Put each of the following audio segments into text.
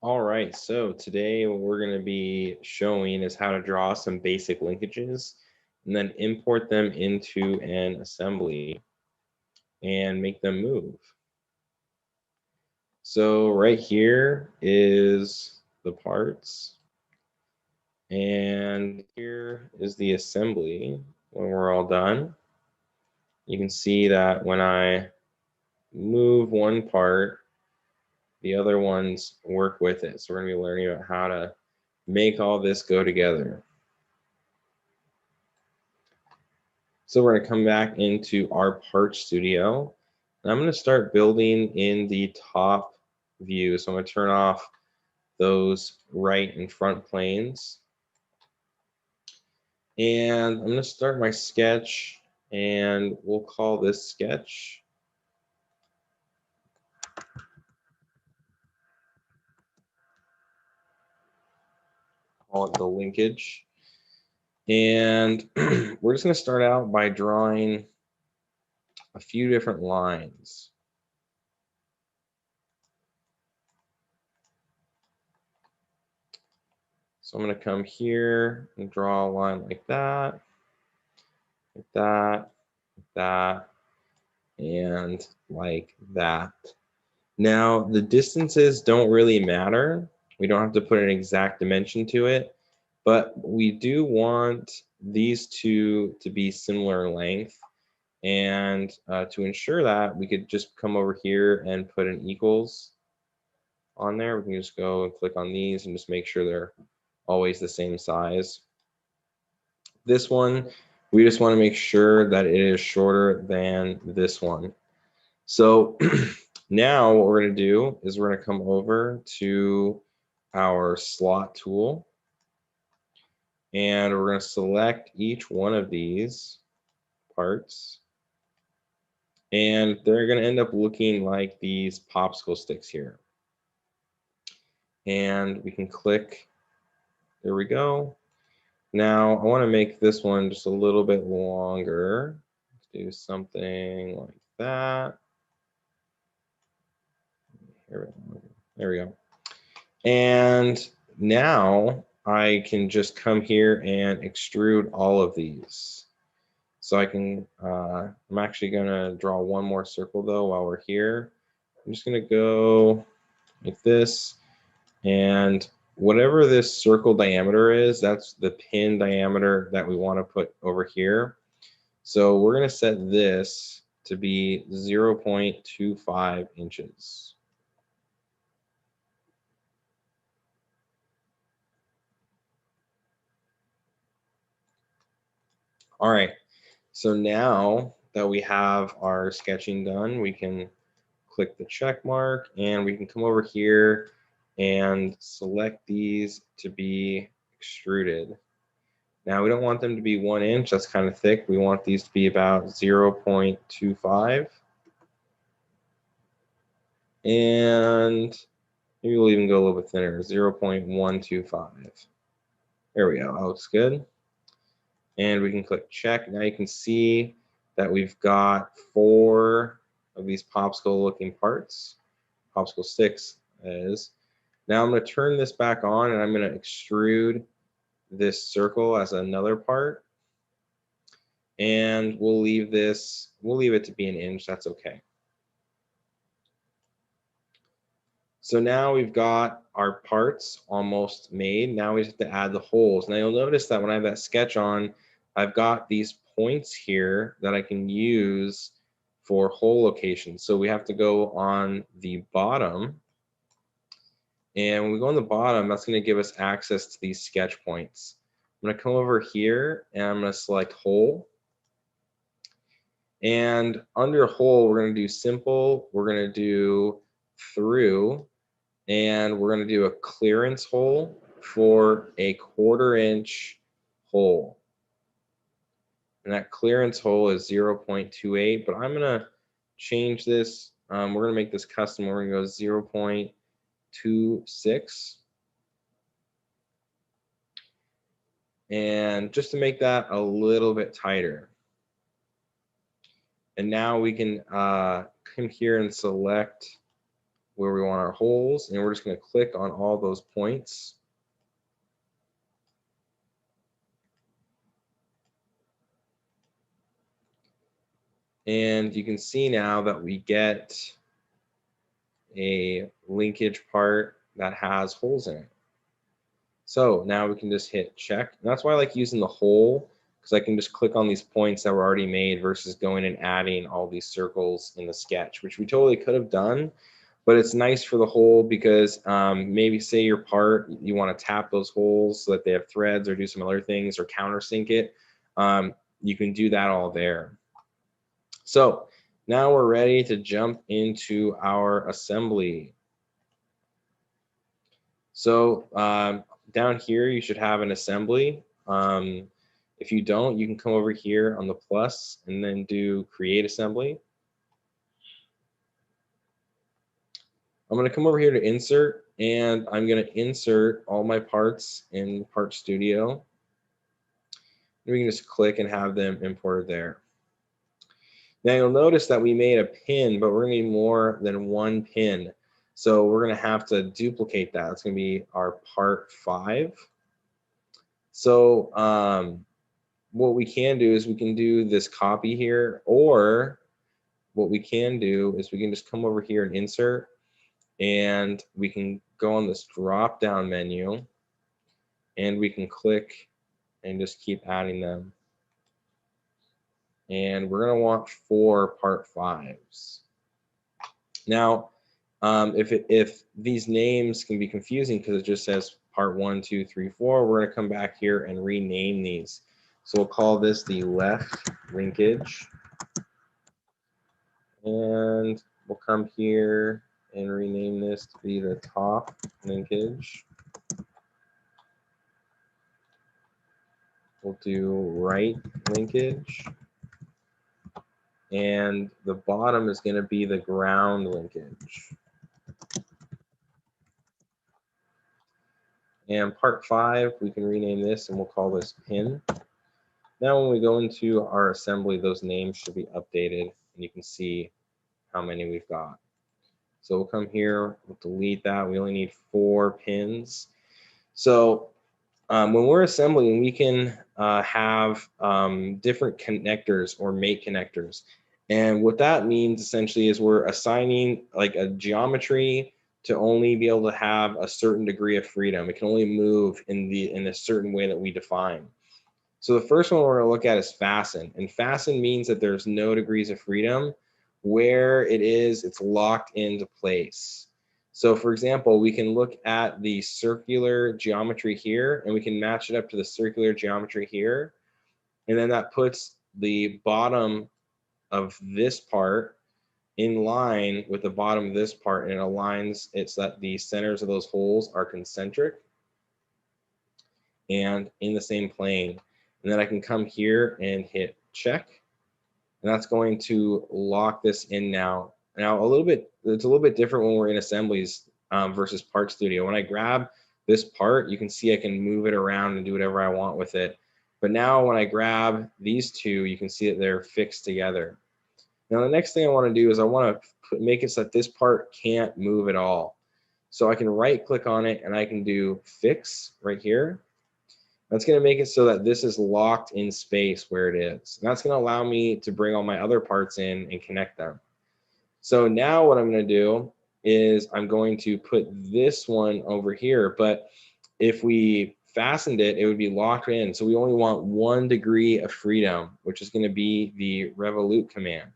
All right, so today what we're going to be showing is how to draw some basic linkages and then import them into an assembly and make them move. So right here is the parts, and here is the assembly when we're all done. You can see that when I move one part, the other ones work with it. So we're going to be learning about how to make all this go together. So we're going to come back into our part studio, and I'm going to start building in the top view. So I'm going to turn off those right and front planes, and I'm going to start my sketch, and we'll call this sketch. Call it the linkage. And we're just going to start out by drawing a few different lines. So I'm going to come here and draw a line like that, like that, like that, and like that. Now, the distances don't really matter. We don't have to put an exact dimension to it, but we do want these two to be similar length. And to ensure that, we could just come over here and put an equals on there. We can just go and click on these and just make sure they're always the same size. This one, we just want to make sure that it is shorter than this one. So now what we're going to do is we're going to come over to our slot tool, and we're going to select each one of these parts, and they're going to end up looking like these popsicle sticks here. And we can click, there we go. Now I want to make this one just a little bit longer. Let's do something like that. There we go. And now I can just come here and extrude all of these. So I can, I'm actually gonna draw one more circle though while we're here. I'm just gonna go like this, and whatever this circle diameter is, that's the pin diameter that we want to put over here. So we're gonna set this to be 0.25 inches. All right, so now that we have our sketching done, we can click the check mark, and we can come over here and select these to be extruded. Now we don't want them to be 1 inch, that's kind of thick. We want these to be about 0.25. And maybe we'll even go a little bit thinner, 0.125. There we go, that looks good. And we can click check. Now you can see that we've got 4 of these popsicle looking parts, popsicle sticks is. Now I'm going to turn this back on, and I'm going to extrude this circle as another part. And we'll leave it to be 1 inch, that's okay. So now we've got our parts almost made. Now we have to add the holes. Now you'll notice that when I have that sketch on, I've got these points here that I can use for hole locations. So we have to go on the bottom. And when we go on the bottom, that's going to give us access to these sketch points. I'm going to come over here and I'm going to select hole. And under hole, we're going to do simple. We're going to do through. And we're going to do a clearance hole for a 1/4 inch hole. And that clearance hole is 0.28, but I'm going to change this. We're going to make this custom. We're going to go 0.26. And just to make that a little bit tighter. And now we can come here and select where we want our holes, and we're just going to click on all those points. And you can see now that we get a linkage part that has holes in it. So now we can just hit check. And that's why I like using the hole, because I can just click on these points that were already made versus going and adding all these circles in the sketch, which we totally could have done. But it's nice for the hole because maybe say your part, you want to tap those holes so that they have threads or do some other things or countersink it. You can do that all there. So now we're ready to jump into our assembly. So down here, you should have an assembly. If you don't, you can come over here on the plus and then do create assembly. I'm going to come over here to insert, and I'm going to insert all my parts in Part Studio. We can just click and have them imported there. Now you'll notice that we made a pin, but we're going to need more than one pin. So we're going to have to duplicate that. It's going to be our part 5. So what we can do is we can do this copy here, or what we can do is we can just come over here and insert, and we can go on this drop down menu, and we can click and just keep adding them. And we're going to want 4 part 5s. Now, if these names can be confusing because it just says part 1, 2, 3, 4, we're going to come back here and rename these. So we'll call this the left linkage. And we'll come here and rename this to be the top linkage. We'll do right linkage. And the bottom is going to be the ground linkage. And part 5, we can rename this and we'll call this pin. Now when we go into our assembly, those names should be updated and you can see how many we've got. So we'll come here, we'll delete that. We only need 4 pins. So when we're assembling, we can have different connectors or mate connectors. And what that means essentially is we're assigning like a geometry to only be able to have a certain degree of freedom. It can only move in a certain way that we define. So the first one we're going to look at is fasten. And fasten means that there's no degrees of freedom. Where it is, it's locked into place. So for example, we can look at the circular geometry here, and we can match it up to the circular geometry here. And then that puts the bottom of this part in line with the bottom of this part, and it aligns it so that the centers of those holes are concentric and in the same plane. And then I can come here and hit check, and that's going to lock this in now. Now it's a little bit different when we're in assemblies versus Part Studio. When I grab this part, you can see I can move it around and do whatever I want with it. But now when I grab these two, you can see that they're fixed together. Now the next thing I want to do is I want to make it so that this part can't move at all. So I can right click on it and I can do fix right here. That's going to make it so that this is locked in space where it is. And that's going to allow me to bring all my other parts in and connect them. So now what I'm going to do is I'm going to put this one over here. But if we fastened it, it would be locked in. So we only want 1 degree of freedom, which is going to be the revolute command.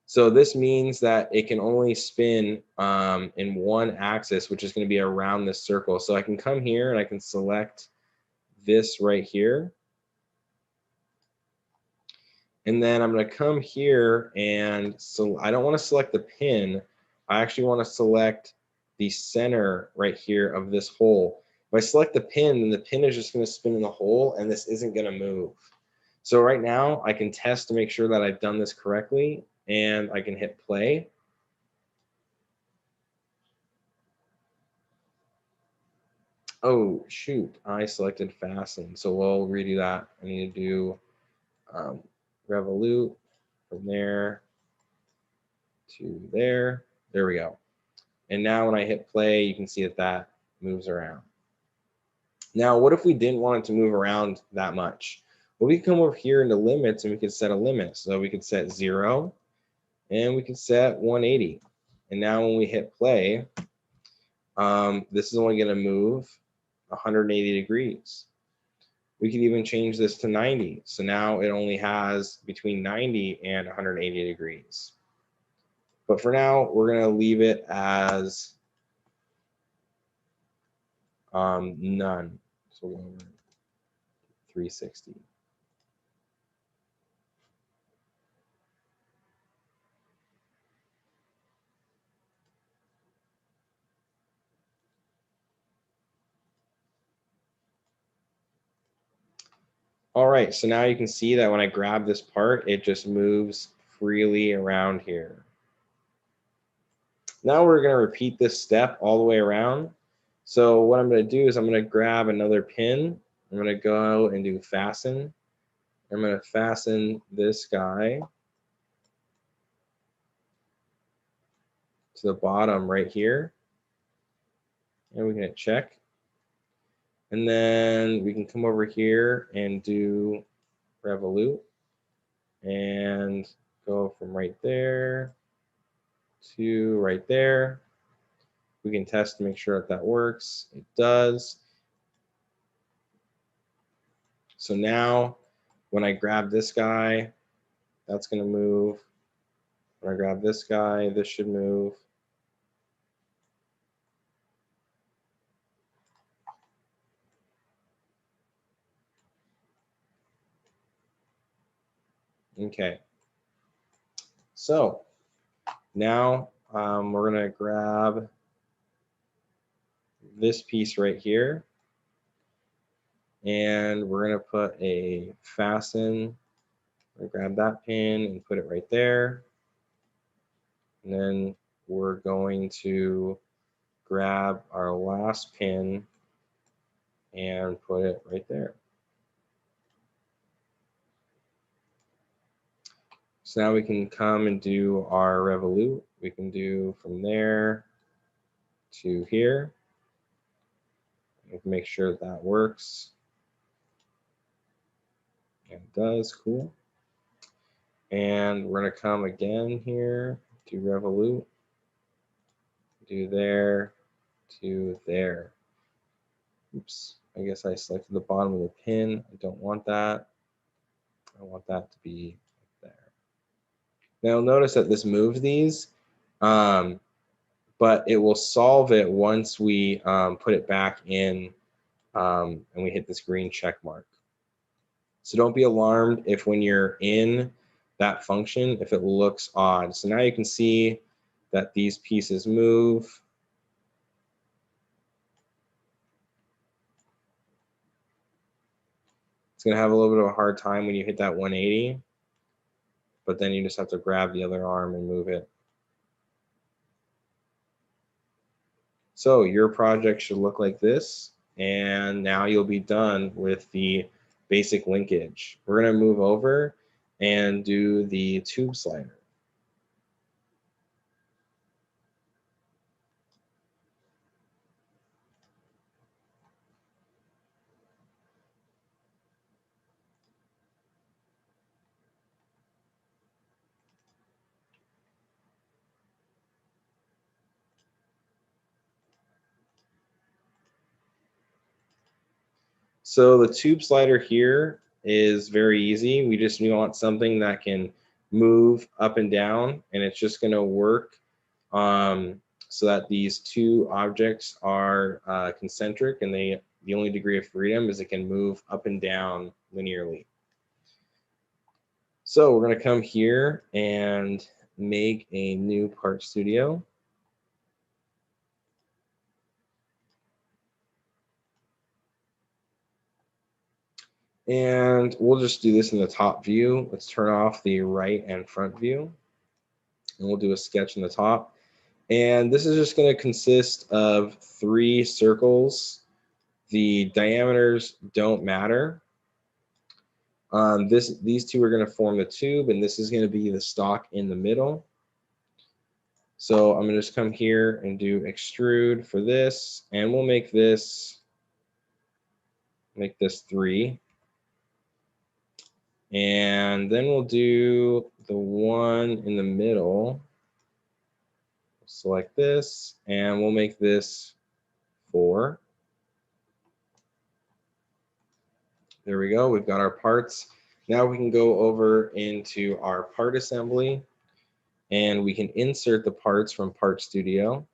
So this means that it can only spin in one axis, which is going to be around this circle. So I can come here and I can select this right here. And then I'm going to come here, and so I don't want to select the pin. I actually want to select the center right here of this hole. If I select the pin, then the pin is just going to spin in the hole, and this isn't going to move. So right now I can test to make sure that I've done this correctly, and I can hit play. Oh, shoot, I selected fasten. So we'll redo that. I need to do revolute from there to there. There we go. And now when I hit play, you can see that that moves around. Now, what if we didn't want it to move around that much? Well, we can come over here into limits and we could set a limit. So we could set 0 and we could set 180. And now when we hit play, this is only going to move 180 degrees. We could even change this to 90. So now it only has between 90 and 180 degrees. But for now, we're going to leave it as none. So we'll go over 360. All right, so now you can see that when I grab this part, it just moves freely around here. Now we're going to repeat this step all the way around. So what I'm going to do is I'm going to grab another pin. I'm going to go and do fasten. I'm going to fasten this guy to the bottom right here. And we're going to check. And then we can come over here and do revolute and go from right there to right there. We can test to make sure that that works. It does. So now when I grab this guy, that's going to move. When I grab this guy, this should move. Okay. So now we're going to grab this piece right here. And we're going to put a fasten. We're going to grab that pin and put it right there. And then we're going to grab our last pin and put it right there. So now we can come and do our revolute. We can do from there to here. Make sure that that works. And it does, cool. And we're gonna come again here to revolute. Do there to there. Oops, I guess I selected the bottom of the pin. I don't want that. I want that to be there. Now notice that this moves these, but it will solve it once we put it back in and we hit this green check mark. So don't be alarmed if when you're in that function, if it looks odd. So now you can see that these pieces move. It's going to have a little bit of a hard time when you hit that 180, but then you just have to grab the other arm and move it. So your project should look like this, and now you'll be done with the basic linkage. We're going to move over and do the tube slider. So the tube slider here is very easy. We want something that can move up and down, and it's just going to work so that these two objects are concentric, and the only degree of freedom is it can move up and down linearly. So we're going to come here and make a new part studio. And we'll just do this in the top view. Let's turn off the right and front view. And we'll do a sketch in the top. And this is just going to consist of 3 circles. The diameters don't matter. These two are going to form the tube, and this is going to be the stock in the middle. So I'm gonna just come here and do extrude for this, and we'll make this 3. And then we'll do the one in the middle. Select this, and we'll make this 4. There we go. We've got our parts. Now we can go over into our part assembly, and we can insert the parts from Part Studio.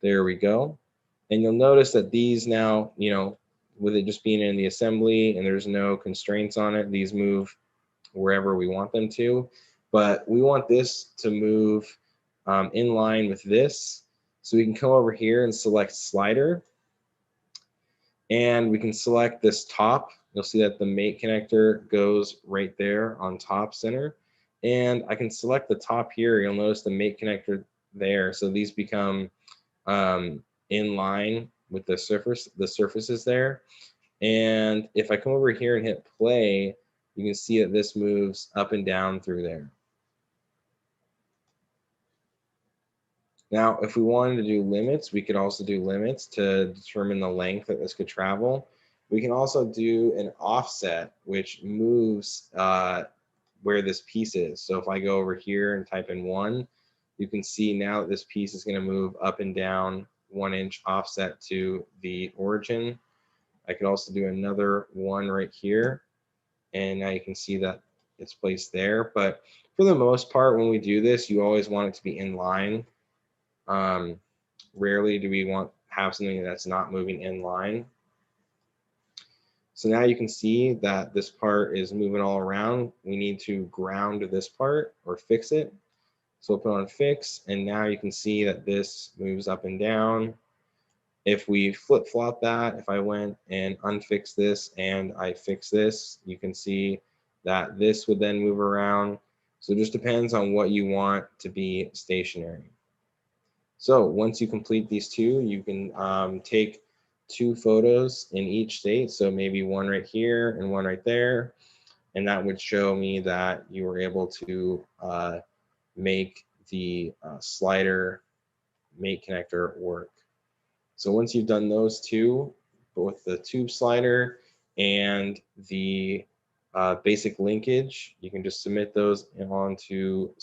There we go. And you'll notice that these now, with it just being in the assembly and there's no constraints on it, these move wherever we want them to. But we want this to move in line with this. So we can come over here and select slider. And we can select this top. You'll see that the mate connector goes right there on top center. And I can select the top here. You'll notice the mate connector there. So these become in line with the surfaces there. And if I come over here and hit play, you can see that this moves up and down through there. Now, if we wanted to do limits, we could also do limits to determine the length that this could travel. We can also do an offset, which moves where this piece is. So if I go over here and type in 1, you can see now that this piece is going to move up and down 1-inch offset to the origin. I could also do another 1 right here, and now you can see that it's placed there. But for the most part, when we do this, you always want it to be in line. Rarely do we have something that's not moving in line. So now you can see that this part is moving all around. We need to ground this part or fix it. So we'll put on fix, and now you can see that this moves up and down. If we flip-flop that, if I went and unfix this and I fix this, you can see that this would then move around. So it just depends on what you want to be stationary. So once you complete these two, you can take 2 photos in each state. So maybe one right here and one right there. And that would show me that you were able to make the slider mate connector work. So once you've done those two, both the tube slider and the basic linkage, you can just submit those onto